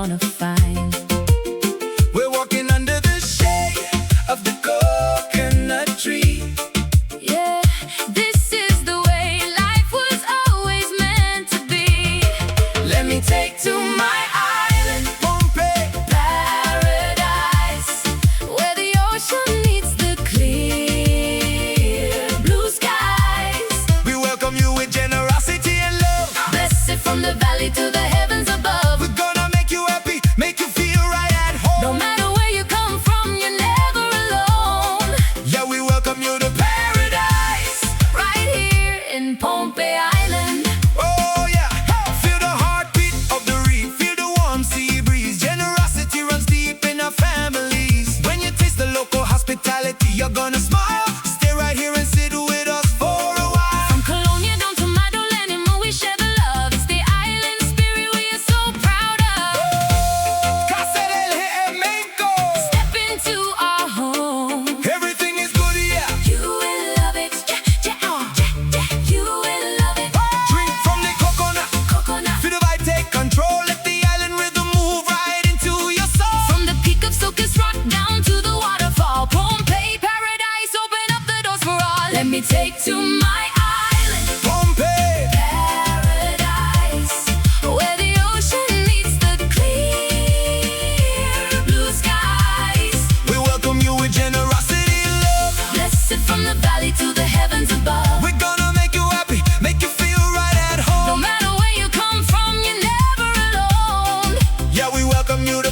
gonna find. We're walking under the shade of the coconut tree. Yeah, this is the way life was always meant to be. Let me take to my island, Pohnpei Paradise, where the ocean meets the clear blue skies. We welcome you with generosity and love. Blessed from the valley to the heavens above. We're gonna make you happy, make you feel right at home. No matter where you come from, you're never alone. Yeah, we welcome you to paradise. Right here in Pohnpei Island. Oh yeah, feel the heartbeat of the reef, feel the warm sea breeze. Generosity runs deep in our families. When you taste the local hospitality, you're gonna smile. Stay right here and sit with us for a while. From Colonia down to Madeline, and we share the love. It's the island spirit we are so proud of. Casa del Mexico. Step into our home. Everything is good, yeah. You will love it. Yeah, yeah, yeah. You will love it. Drink from the coconut. Coconut. Feel the vibe take control. Let the island rhythm move right into your soul. From the peak of Silk's Rock down to the waterfall, Pohnpei Paradise, open up the doors for all. Let me take to my island, Pohnpei. Paradise, where the ocean meets the clear blue skies. We welcome you with generosity and love. Blessed from the valley to the heavens above. We're gonna make you happy, make you feel right at No home. matter where you come from, you're never alone. Yeah, we welcome you to